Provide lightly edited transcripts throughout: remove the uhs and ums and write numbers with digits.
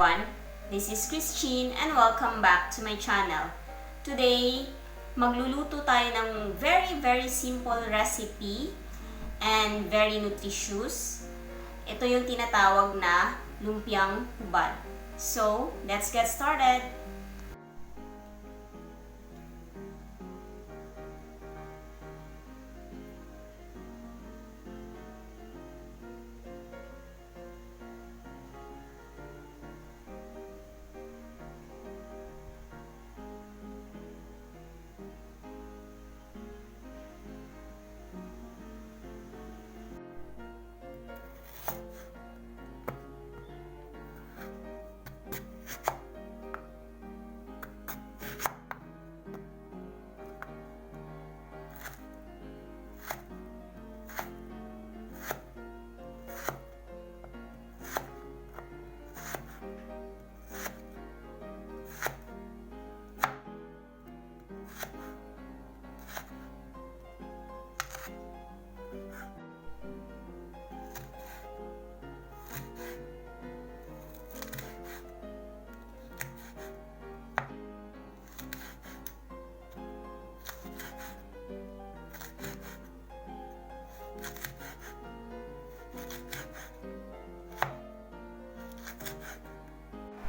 everyone, this is Christine and welcome back to my channel. Today, magluluto tayo ng very simple recipe and very nutritious. Ito yung tinatawag na Lumpiang Hubad. So, let's get started!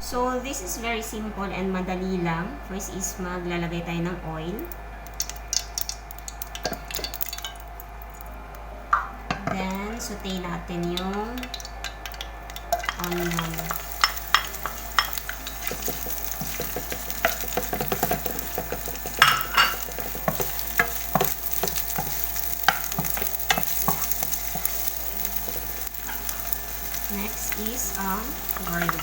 So, this is very simple and madali lang. First is maglalagay tayo ng oil. Then, saute natin yung onion. Next is garlic.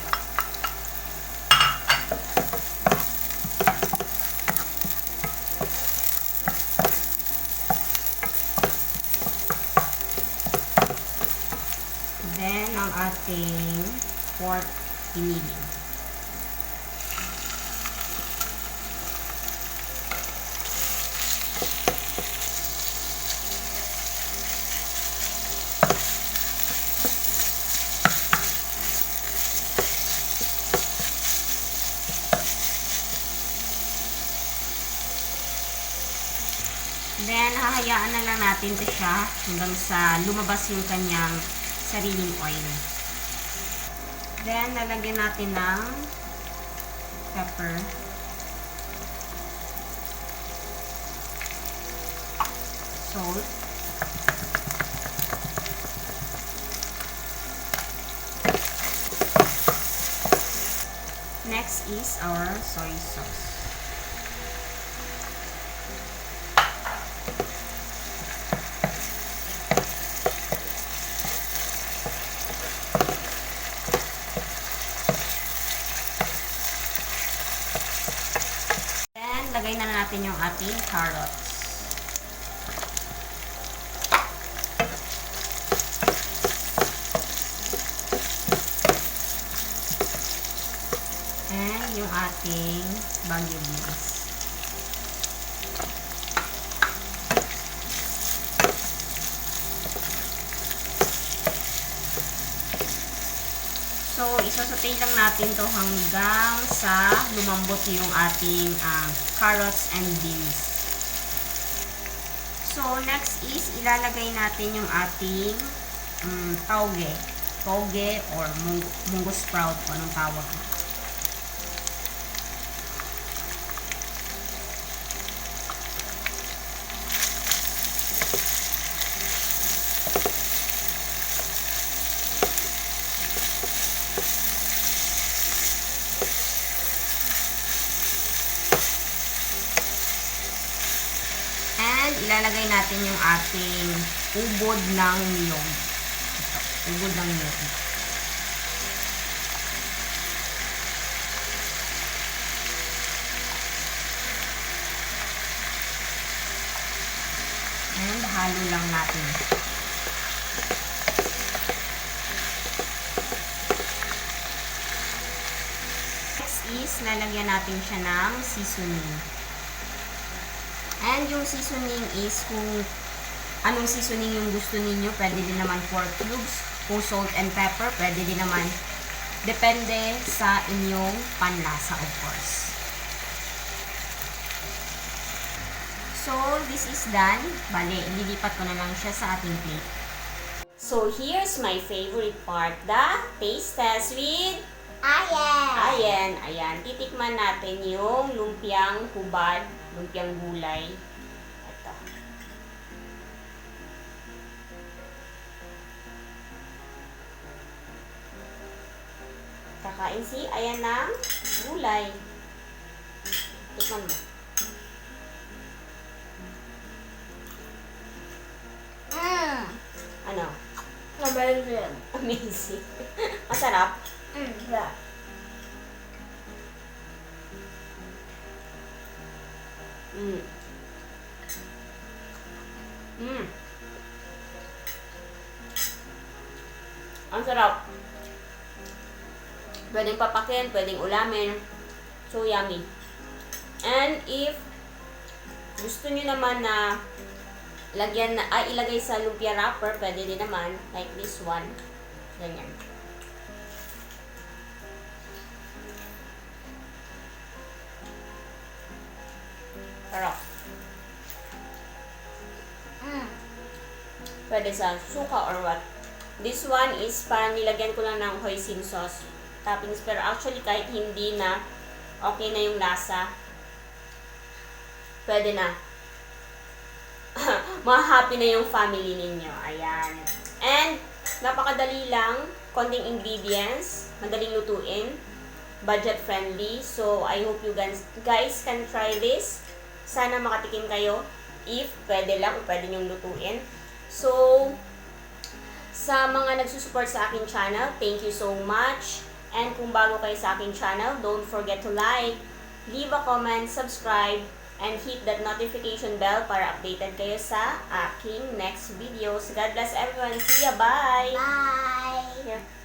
Then, ang ating pork giniling. Then, hahayaan na lang natin ito siya hanggang sa lumabas yung kanyang sariling oil. Then, lalagyan natin ng pepper. Salt. Next is our soy sauce. Lagay na natin yung ating carrots. And yung ating bagyo beans. So, isasaute lang natin to hanggang sa lumambot yung ating carrots and beans. So, next is ilalagay natin yung ating tauge or munggo sprout kung anong tawag. Ilalagay natin yung ating ubod ng niyog. Ubod ng niyog. And halo lang natin. Next is, lalagyan natin siya ng seasoning. And yung seasoning is kung anong seasoning yung gusto ninyo. Pwede din naman 4 cubes. Kung salt and pepper, pwede din naman Depende sa inyong panlasa, of course. So, this is done. Bale, ililipat ko na lang siya sa ating plate. So, here's my favorite part, the taste test with Ayan. Ayan. Titikman natin yung lumpiang hubad, lumpiang gulay. Ito. Kakain si Ayan ng gulay. Tikman mo. Ano? Amazing. Amazing. Masarap? Yeah. Ang sarap. Pwedeng papakin, pwedeng ulamin. So yummy. And if gusto niyo naman na lagyan na, ilagay sa lumpia wrapper, pwede din naman. Like this one. Ganyan. Sarap. Pwede sa suka or what. This one is parang nilagyan ko lang ng hoisin sauce. Toppings. Pero actually kahit hindi na, okay na yung lasa. Pwede na. Ma-happy na yung family ninyo. Ayan. And, napakadali lang. Konting ingredients. Madaling lutuin. Budget friendly. So, I hope you guys can try this. Sana makatikim kayo. If pwede lang, pwede nyong lutuin. So, sa mga nagsusupport sa aking channel, thank you so much. And kung bago kayo sa aking channel, don't forget to like, leave a comment, subscribe, and hit that notification bell para updated kayo sa aking next videos. God bless everyone. See ya. Bye! Bye. Here.